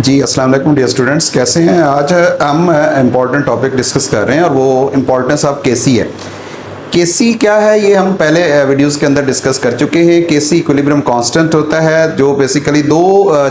जी अस्सलाम वालेकुम dear students, कैसे हैं। आज हम इम्पॉर्टेंट टॉपिक डिस्कस कर रहे हैं और वो इम्पॉर्टेंस ऑफ केसी है। केसी क्या है ये हम पहले वीडियोस के अंदर डिस्कस कर चुके हैं। केसी इक्विलिब्रियम कांस्टेंट होता है जो बेसिकली दो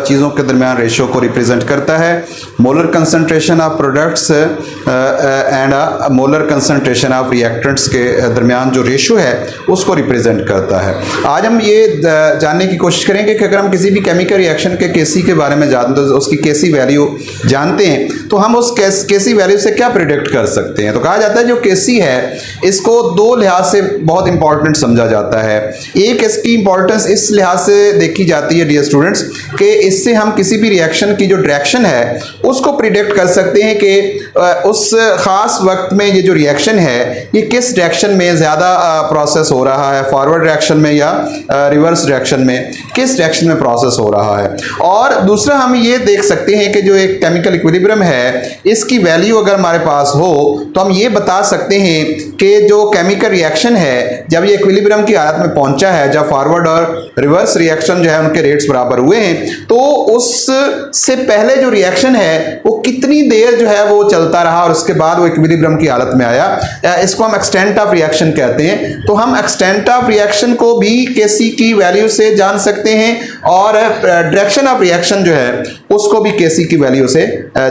चीज़ों के दरमियान रेशियो को रिप्रेजेंट करता है, molar concentration of products and molar concentration of reactants के दरमियान जो रेशियो है उसको रिप्रेजेंट करता है। आज हम ये जानने की कोशिश करेंगे कि अगर हम किसी भी केमिकल रिएक्शन के केसी के बारे में जानते हैं, उसकी केसी वैल्यू जानते हैं तो हम उस केसी वैल्यू से क्या प्रिडिक्ट कर सकते हैं। तो कहा जाता है जो केसी है इसको दो लिहाज से बहुत इंपॉर्टेंट समझा जाता है। एक इसकी इंपॉर्टेंस इस लिहाज से देखी जाती है डियर स्टूडेंट्स कि इससे हम किसी भी रिएक्शन की जो डायरेक्शन है उसको प्रिडिक्ट कर सकते हैं कि उस खास वक्त में ये जो रिएक्शन है ये किस डायरेक्शन में ज़्यादा प्रोसेस हो रहा है, फॉरवर्ड डायरेक्शन में या रिवर्स डायरेक्शन में, किस डायरेक्शन में प्रोसेस हो रहा है। और दूसरा हम ये देख सकते हैं कि जो एक केमिकल इक्विलिब्रियम है इसकी वैल्यू अगर हमारे पास हो तो हम ये बता सकते हैं कि जो केमिकल रिएक्शन है जब ये इक्विलिब्रियम की हालत में पहुंचा है, जब फॉरवर्ड और रिवर्स रिएक्शन जो है उनके रेट्स बराबर हुए हैं, तो उससे पहले जो रिएक्शन है वो कितनी देर जो है वो चलता रहा और उसके बाद वो इक्विलिब्रियम की हालत में आया। इसको हम एक्सटेंट ऑफ रिएक्शन कहते हैं। तो हम एक्सटेंट ऑफ रिएक्शन को भी केसी की वैल्यू से जान सकते हैं और डायरेक्शन ऑफ रिएक्शन जो है उसको भी केसी की वैल्यू से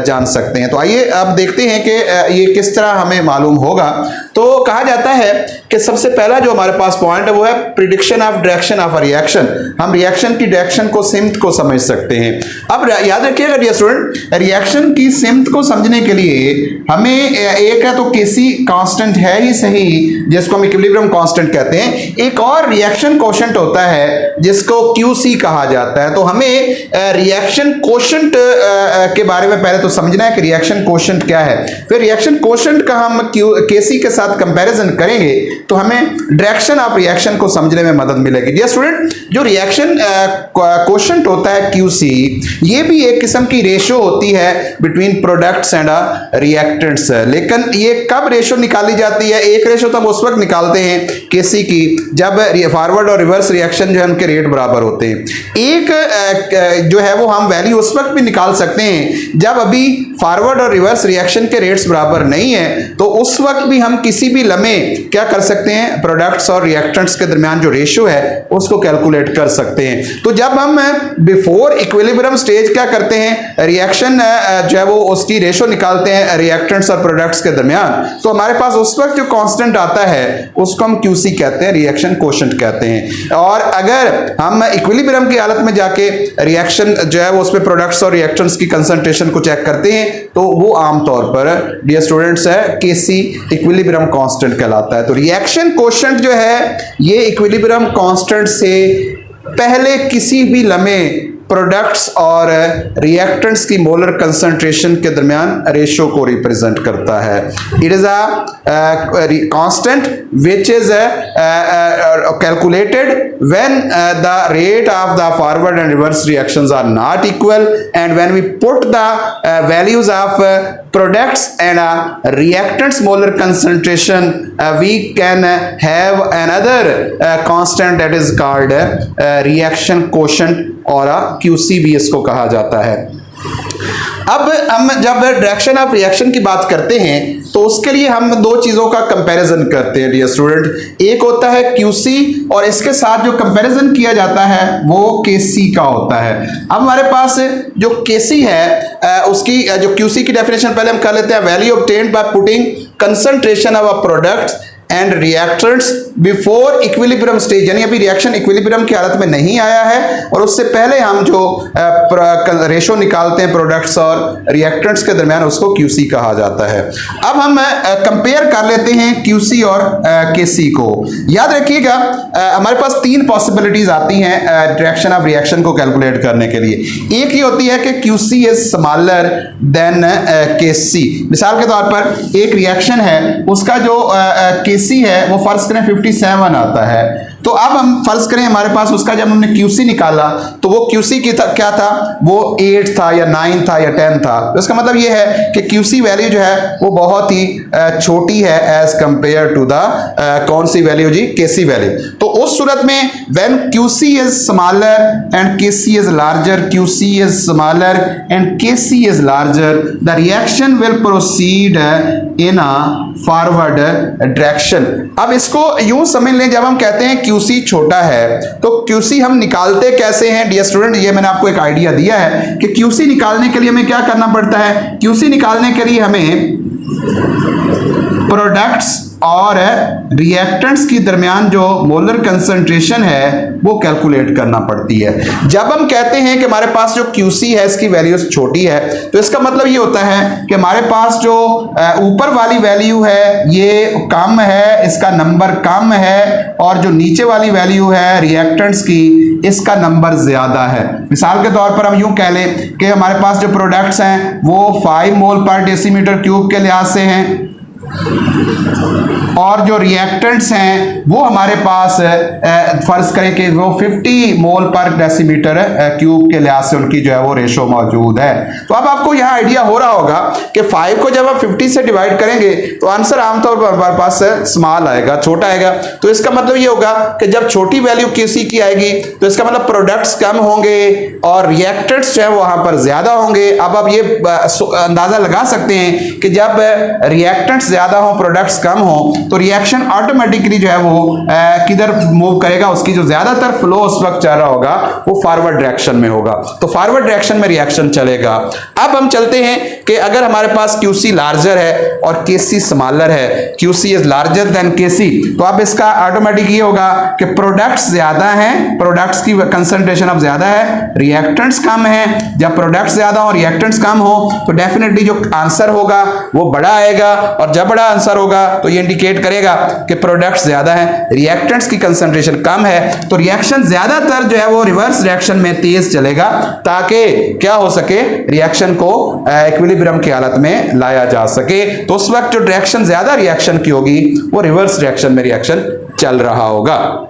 जान सकते हैं। तो आइए अब देखते हैं कि ये किस तरह हमें मालूम होगा। तो कहा जाता है कि सबसे पहला जो हमारे पास पॉइंट है वो है prediction of direction of reaction. हम रिएक्शन की डायरेक्शन को सिम्त को समझ सकते हैं। अब याद रखिएगा डियर स्टूडेंट, रिएक्शन की सिम्त को समझने के लिए हमें एक है तो केसी कांस्टेंट है ही सही जिसको हम इक्विलिब्रियम कांस्टेंट कहते हैं, एक और रिएक्शन कोशेंट होता है जिसको क्यूसी कहा जाता है। तो हमें रिएक्शन कोशेंट के बारे में पहले तो समझना है कि रिएक्शन कोशेंट क्या है, फिर रिएक्शन कोशेंट का हम केसी के साथ कंपैरिजन करेंगे तो हमें डायरेक्शन ऑफ रिएक्शन को समझने में मदद मिलेगी। डियर स्टूडेंट, जो रिएक्शन कोशेंट होता है क्यूसी, ये भी एक किस्म की रेशियो होती है बिटवीन प्रोडक्ट्स एंड रिएक्टेंट्स। लेकिन ये कब रेशियो निकाली जाती है? एक रेशियो तो हम उस वक्त निकालते हैं केसी की जब फॉरवर्ड और रिवर्स रिएक्शन जो है उनके रेट बराबर होते हैं। एक जो है वो हम वैल्यू उस वक्त भी निकाल सकते हैं जब अभी फॉरवर्ड और रिवर्स रिएक्शन के रेट्स बराबर नहीं है, तो उस वक्त भी हम किसी भी लम्हे क्या कर सकते हैं, प्रोडक्ट्स और रिएक्टेंट्स के दरमियान जो रेशियो है उसको कैलकुलेट कर सकते हैं। तो जब हम बिफोर इक्विलिब्रियम स्टेज क्या करते हैं, रिएक्शन जो है वो उसकी रेशियो निकालते हैं रिएक्टेंट्स और प्रोडक्ट्स के दरमियान, तो हमारे पास उस वक्त जो कांस्टेंट आता है उसको हम क्यूसी कहते हैं, रिएक्शन कोशेंट कहते हैं। और अगर हम इक्विलिब्रियम की हालत में जाके रिएक्शन जो है वो उस पर प्रोडक्ट्स और रिएक्टेंट्स की कंसंट्रेशन को चेक करते हैं तो वो आमतौर पर डियर स्टूडेंट्स है केसी इक्विलिब्रियम कांस्टेंट कहलाता है। तो रिएक्शन कोशेंट जो है ये इक्विलिब्रियम कांस्टेंट से पहले किसी भी लम्हे प्रोडक्ट्स और रिएक्टेंट्स की मोलर कंसंट्रेशन के दरमियान रेशियो को रिप्रेजेंट करता है। It is a constant which is calculated when the rate of the forward and reverse reactions are not equal and when we put the values of products and reactants molar concentration we can have another constant that is called reaction quotient और QC भी इसको कहा जाता है। अब हम जब direction of reaction की बात करते हैं तो उसके लिए हम दो चीज़ों का कंपैरिजन करते हैं डियर स्टूडेंट। एक होता है क्यूसी और इसके साथ जो कंपैरिजन किया जाता है वो केसी का होता है। अब हमारे पास जो केसी है उसकी जो क्यूसी की डेफिनेशन पहले हम कर लेते हैं, value obtained by putting concentration of a product and reactants before equilibrium stage, यानी अभी रिएक्शन इक्विलिब्रियम की हालत में नहीं आया है और उससे पहले हम जो रेशो निकालते हैं प्रोडक्ट्स और रिएक्टेंट्स के दरमियान उसको क्यूसी कहा जाता है। अब हम कंपेयर कर लेते हैं क्यूसी और केसी को। याद रखिएगा हमारे पास तीन पॉसिबिलिटीज आती हैं डायरेक्शन ऑफ रिएक्शन को कैलकुलेट करने के लिए। एक ही होती है कि क्यूसी इज स्मॉलर देन केसी। मिसाल के तौर पर एक रिएक्शन है उसका जो केसी है वो फर्ज करें 57 आता है, तो अब हम फर्ज करें हमारे पास उसका जब हमने QC निकाला तो वो QC की क्या था, वो 8 था या 9 था या 10 था। तो इसका मतलब ये है कि QC वैल्यू जो है वो बहुत ही छोटी है एज कंपेयर टू द कौन सी वैल्यू जी, KC वैल्यू। तो उस सूरत में when QC is smaller and KC is larger, QC is smaller and KC is larger, the reaction will proceed in a forward direction. अब इसको यूं समझ लें, जब हम कहते हैं QC छोटा है तो QC हम निकालते कैसे हैं डियर स्टूडेंट, ये मैंने आपको एक आइडिया दिया है कि QC निकालने के लिए हमें क्या करना पड़ता है। QC निकालने के लिए हमें प्रोडक्ट्स और रिएक्टेंट्स की दरमियान जो मोलर कंसंट्रेशन है वो कैलकुलेट करना पड़ती है। जब हम कहते हैं कि हमारे पास जो QC है इसकी वैल्यू छोटी है तो इसका मतलब ये होता है कि हमारे पास जो ऊपर वाली वैल्यू है ये कम है, इसका नंबर कम है, और जो नीचे वाली वैल्यू है रिएक्टेंट्स की इसका नंबर ज्यादा है। मिसाल के तौर पर हम यूं कह लें कि हमारे पास जो प्रोडक्ट्स हैं वो 5 मोल पर डेसीमीटर क्यूब के लिहाज से हैं और जो रिएक्टेंट्स हैं वो हमारे पास फर्ज करें कि वो 50 मोल पर डेसीमीटर क्यूब के लिहाज से उनकी जो है वो रेशो मौजूद है। तो अब आपको यहाँ आइडिया हो रहा होगा कि 5 को जब आप 50 से डिवाइड करेंगे तो आंसर आमतौर पर हमारे पास स्मॉल आएगा, छोटा आएगा। तो इसका मतलब ये होगा कि जब छोटी वैल्यू QC की आएगी तो इसका मतलब प्रोडक्ट्स कम होंगे और रिएक्टेंट्स जो है वहां पर ज्यादा होंगे। अब आप ये अंदाजा लगा सकते हैं कि जब रिएक्टेंट्स ज्यादा हो प्रोडक्ट्स कम हो तो रिएक्शन ऑटोमेटिकली जो है वो किधर मूव करेगा, उसकी जो ज्यादातर फ्लो उस वक्त चल रहा होगा वो फॉरवर्ड डायरेक्शन में होगा। तो फॉरवर्ड डायरेक्शन में रिएक्शन चलेगा। अब हम चलते हैं कि अगर हमारे पास QC लार्जर है और KC स्मॉलर है, QC is larger than KC, तो अब इसका ऑटोमेटिक ये होगा कि प्रोडक्ट्स ज्यादा हैं, प्रोडक्ट्स की कंसंट्रेशन अब ज्यादा है, रिएक्टेंट्स कम है। जब प्रोडक्ट्स ज्यादा हो रिएक्टेंट्स कम हो तो डेफिनेटली जो आंसर होगा वो बड़ा आएगा, और जब बड़ा आंसर होगा तो ये इंडिकेट करेगा कि प्रोडक्ट्स ज्यादा हैं, रिएक्टेंट्स की कंसंट्रेशन कम है। तो रिएक्शन ज्यादातर जो है वो रिवर्स रिएक्शन में तेज चलेगा ताकि क्या हो सके, रिएक्शन को इक्विलिब्रियम की हालत में लाया जा सके। तो उस वक्त जो डायरेक्शन ज्यादा रिएक्शन की होगी वो रिवर्स रिएक्शन में रिएक्शन चल रहा होगा।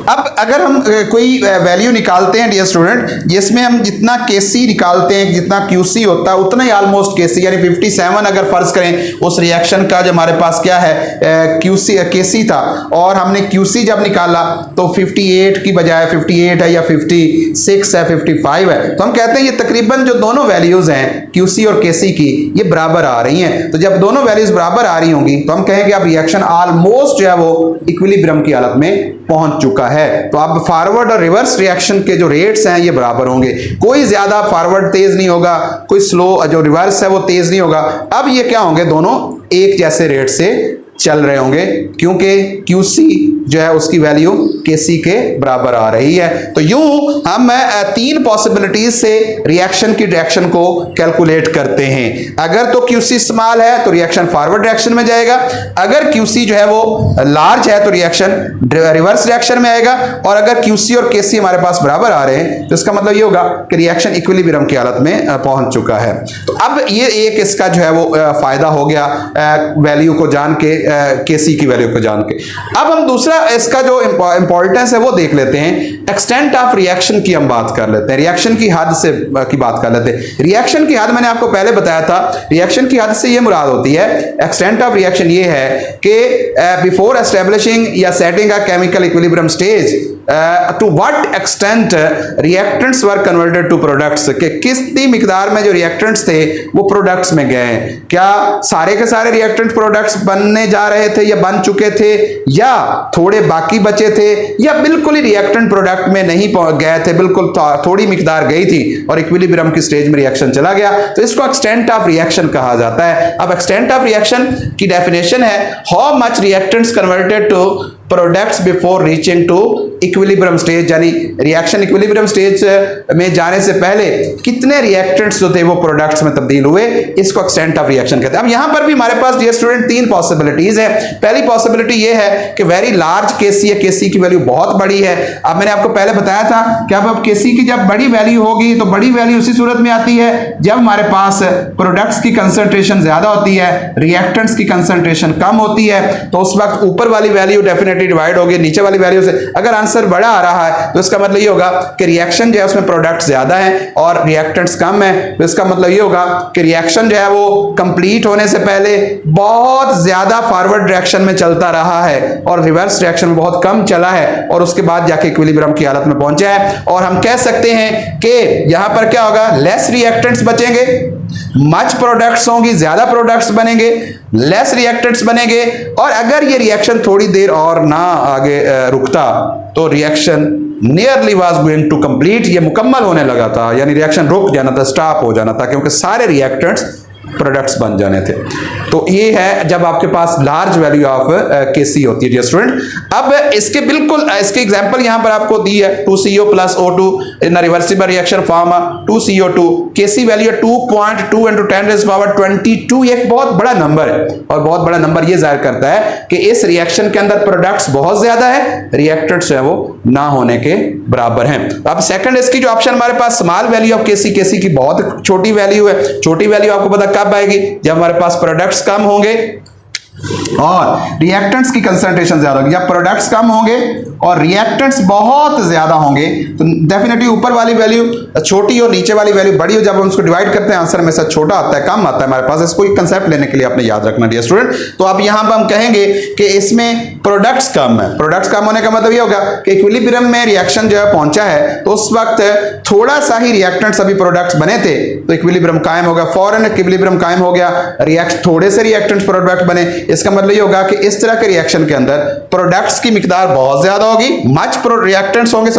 अब अगर हम कोई वैल्यू निकालते हैं डियर स्टूडेंट, जिसमें हम जितना KC निकालते हैं, जितना QC होता है उतना ही ऑलमोस्ट KC, यानी 57 अगर फर्ज करें उस रिएक्शन का जो हमारे पास क्या है KC था, और हमने QC जब निकाला तो 58 की बजाय 58 है या 56 है, 55 है, तो हम कहते हैं ये तकरीबन जो दोनों वैल्यूज हैं QC और KC की ये बराबर आ रही हैं। तो जब दोनों वैल्यूज बराबर आ रही होंगी तो हम कहेंगे अब रिएक्शन ऑलमोस्ट जो है वो इक्विलिब्रियम की हालत में पहुंच चुका है। तो अब फॉरवर्ड और रिवर्स रिएक्शन के जो रेट्स हैं ये बराबर होंगे, कोई ज्यादा फॉरवर्ड तेज नहीं होगा, कोई स्लो जो रिवर्स है वो तेज नहीं होगा। अब ये क्या होंगे, दोनों एक जैसे रेट से चल रहे होंगे क्योंकि QC जो है उसकी वैल्यू KC के बराबर आ रही है। तो यूं हम 3 पॉसिबिलिटीज से रिएक्शन की डायरेक्शन को कैलकुलेट करते हैं। अगर तो QC स्मॉल है तो रिएक्शन फॉरवर्ड डायरेक्शन में जाएगा, अगर QC जो है वो लार्ज है तो रिएक्शन रिवर्स रिएक्शन में आएगा, और अगर QC और KC हमारे पास बराबर आ रहे हैं तो इसका मतलब ये होगा कि रिएक्शन इक्विलिब्रियम की हालत में पहुंच चुका है। तो अब ये एक इसका जो है वो फायदा हो गया वैल्यू को जान के, KC की वैल्यू को जान के। अब हम दूसरा इसका जो इंपॉर्टेंस है वो देख लेते हैं। एक्सटेंट ऑफ रिएक्शन की हम बात कर लेते हैं, रिएक्शन की हद से की बात कर लेते हैं। रिएक्शन की हद मैंने आपको पहले बताया था, रिएक्शन की हद से ये मुराद होती है, एक्सटेंट ऑफ रिएक्शन ये है कि बिफोर एस्टेब्लिशिंग या setting a chemical equilibrium stage to what extent reactants were converted to products, के कितनी मिकदार में जो रिएक्टेंट्स थे वो प्रोडक्ट्स में गए। क्या सारे के सारे रिएक्टेंट प्रोडक्ट्स बनने जा रहे थे या बन चुके थे, या थोड़े बाकी बचे थे, या बिल्कुल ही रिएक्टेंट प्रोडक्ट में नहीं गए थे, बिल्कुल थोड़ी मिकदार गई थी और इक्विलिब्रियम की स्टेज में रिएक्शन चला गया, तो इसको एक्सटेंट ऑफ रिएक्शन कहा जाता है। अब एक्सटेंट ऑफ रिएक्शन की डेफिनेशन है how much reactants converted to products before reaching to equilibrium stage, यानी रिएक्शन इक्विलिब्रियम स्टेज में जाने से पहले कितने रिएक्टेंट्स जो थे वो प्रोडक्ट्स में तब्दील हुए, इसको एक्सटेंट ऑफ रिएक्शन कहते हैं। अब यहां पर भी हमारे पास डियर स्टूडेंट 3 पॉसिबिलिटीज है। पहली पॉसिबिलिटी ये है कि वेरी लार्ज KC है, KC की वैल्यू बहुत बड़ी है। अब मैंने आपको पहले बताया था कि अब KC की जब बड़ी वैल्यू होगी तो बड़ी वैल्यू उसी सूरत में आती है जब हमारे पास प्रोडक्ट्स की कंसंट्रेशन ज्यादा होती है, रिएक्टेंट्स की कंसंट्रेशन कम होती है, तो उस वक्त ऊपर वाली वैल्यू डेफिनेटली इंफिनिटी डिवाइड होगी नीचे वाली वैल्यू से। अगर आंसर बड़ा आ रहा है तो इसका मतलब ये होगा कि रिएक्शन जो है उसमें प्रोडक्ट ज्यादा है और रिएक्टेंट्स कम है, तो इसका मतलब ये होगा कि रिएक्शन जो है वो कंप्लीट होने से पहले बहुत ज्यादा फॉरवर्ड डायरेक्शन में चलता रहा है और रिवर्स डायरेक्शन में बहुत कम चला है और उसके बाद जाके इक्विलिब्रियम की हालत में पहुंचा है। और हम कह सकते हैं कि यहां पर क्या होगा, लेस रिएक्टेंट्स बचेंगे, मच प्रोडक्ट्स होंगी, ज्यादा प्रोडक्ट्स बनेंगे, लेस रिएक्टेंट्स बनेंगे। और अगर ये रिएक्शन थोड़ी देर और ना आगे रुकता तो reaction nearly was going to complete, ये मुकम्मल होने लगा था, यानी रिएक्शन रुक जाना था, स्टॉप हो जाना था, क्योंकि सारे रिएक्टेंट्स प्रोडक्ट्स बन जाने थे। तो ये है जब आपके पास लार्ज वैल्यू ऑफ Kc होती है डियर स्टूडेंट। अब इसके बिल्कुल इसके एग्जांपल यहां पर आपको दी है, 2CO प्लस O2 इन reversible reaction form 2CO2, Kc value 2.2 × 10⁻22। ये एक बहुत बड़ा नंबर है और बहुत बड़ा नंबर ये जाहिर करता है कि इस रिएक्शन के अंदर प्रोडक्ट्स बहुत ज्यादा है, रिएक्टेंट्स है वो ना होने के बराबर हैं। अब सेकंड इसकी जो ऑप्शन हमारे पास स्मॉल वैल्यू ऑफ Kc की बहुत छोटी वैल्यू है। छोटी वैल्यू आपको पता कब आएगी, जब हमारे पास प्रोडक्ट्स कम होंगे और रिएक्टेंट्स की कंसंट्रेशन ज्यादा होगी। जब प्रोडक्ट्स कम होंगे और रिएक्टेंट्स बहुत ज्यादा होंगे तो डेफिनेटली ऊपर वाली वैल्यू छोटी और नीचे वाली वैल्यू बड़ी हो। जब हम उसको डिवाइड करते हैं आंसर में से छोटा आता है, कम आता है हमारे पास। इसको एक कंसेप्ट लेने के लिए आपने याद रखना डियर स्टूडेंट। तो अब यहां पर हम कहेंगे कि इसमें प्रोडक्ट्स कम है। प्रोडक्ट्स कम होने का मतलब ये होगा कि इक्विलिब्रियम में रिएक्शन जो है पहुंचा है तो उस वक्त थोड़ा सा ही रिएक्टेंट्स अभी प्रोडक्ट्स बने थे तो इक्विलिब्रियम कायम होगा, फौरन इक्विलिब्रियम कायम हो गया, थोड़े से रिएक्टेंट्स प्रोडक्ट बने। इसका मतलब ये होगा कि इस तरह के रिएक्शन के अंदर प्रोडक्ट्स की मिकदार बहुत ज्यादा होगी, मच रिएक्टेंट्स होंगे,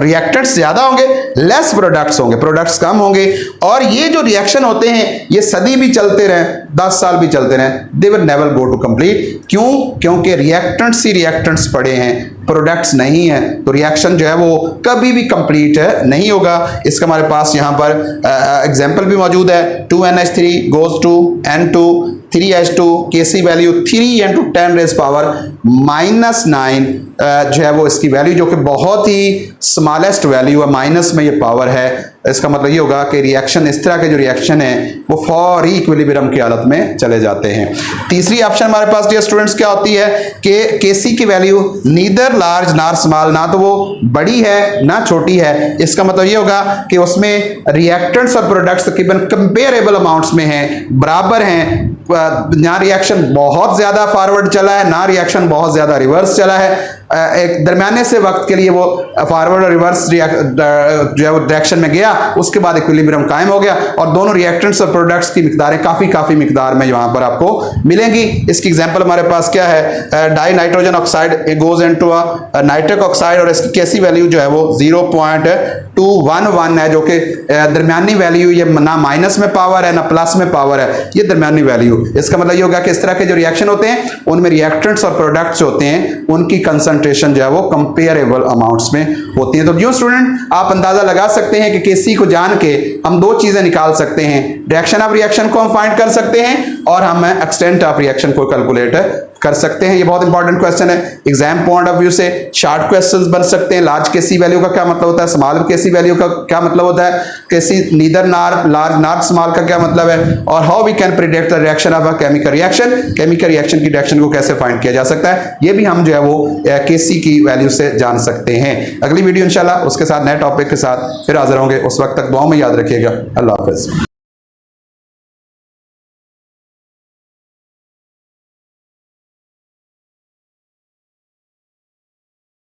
रिएक्टेंट्स ज्यादा होंगे, लेस प्रोडक्ट्स होंगे, प्रोडक्ट्स कम होंगे। और ये जो रिएक्शन होते हैं ये सदी भी चलते रहे, 10 साल भी चलते रहे, they will never go to complete. क्यों? क्योंकि रिएक्टेंट्स ही रिएक्टेंट्स पड़े हैं, प्रोडक्ट्स नहीं है, तो रिएक्शन जो है वो कभी भी कंप्लीट नहीं होगा। इसका हमारे पास यहाँ पर एग्जांपल भी मौजूद है, 2NH3 goes to N2 3H2, Kc value 3 × 10⁻⁻⁹ जो है वो इसकी वैल्यू जो कि बहुत ही स्मॉलेस्ट वैल्यू है, माइनस में ये पावर है। इसका मतलब ये होगा कि रिएक्शन इस तरह के जो रिएक्शन है वो फौरी इक्विलिब्रियम की हालत में चले जाते हैं। तीसरी ऑप्शन हमारे पास डियर स्टूडेंट्स क्या होती है कि Kc की value neither large nor small, ना तो वो बड़ी है ना छोटी है। इसका मतलब ये होगा कि उसमें रिएक्टेंट्स और प्रोडक्ट्स तकरीबन कंपेरेबल अमाउंट्स में हैं, बराबर हैं। ना रिएक्शन बहुत ज्यादा फॉरवर्ड चला है ना रिएक्शन बहुत ज्यादा रिवर्स चला है, एक दरमियाने से वक्त के लिए वो फॉरवर्ड और रिवर्स जो है वो डायरेक्शन में गया, उसके बाद इक्विलिब्रियम कायम हो गया और दोनों रिएक्टेंट्स और प्रोडक्ट्स की मिकदारें काफी मिकदार में यहाँ पर आपको मिलेंगी। इसकी एग्जांपल हमारे पास क्या है, die nitrogen oxide goes into nitric oxide और इसकी Kc वैल्यू जो है वो 0.211 है, जो कि दरमियानी वैल्यू, ये ना माइनस में पावर है ना प्लस में पावर है, ये दरमियानी वैल्यू। इसका मतलब ये होगा कि इस तरह के जो रिएक्शन होते हैं उनमें रिएक्टेंट्स और प्रोडक्ट्स होते हैं उनकी कंसंट्रेशन जो है वो कंपेरेबल अमाउंट्स में होती है। तो जो स्टूडेंट आप अंदाजा लगा सकते हैं कि Kc को जान के हम दो चीजें निकाल सकते हैं, डायरेक्शन ऑफ रिएक्शन को हम फाइंड कर सकते हैं और हम एक्सटेंट ऑफ रिएक्शन को कैलकुलेट कर सकते हैं। ये बहुत इंपॉर्टेंट क्वेश्चन है, एग्जाम पॉइंट ऑफ व्यू से शॉर्ट क्वेश्चंस बन सकते हैं। लार्ज Kc वैल्यू का क्या मतलब होता है, स्मॉल Kc वैल्यू का क्या मतलब होता है, Kc neither large not small का क्या मतलब है, और how we can predict the reaction of a chemical reaction, chemical reaction की डायरेक्शन को कैसे फाइंड किया जा सकता है, ये भी हम जो है वो Kc की वैल्यू से जान सकते हैं। अगली वीडियो इंशाल्लाह उसके साथ नए टॉपिक के साथ फिर हाजिर होंगे, उस वक्त तक दुआ में याद रखिएगा। अल्लाह हाफिज।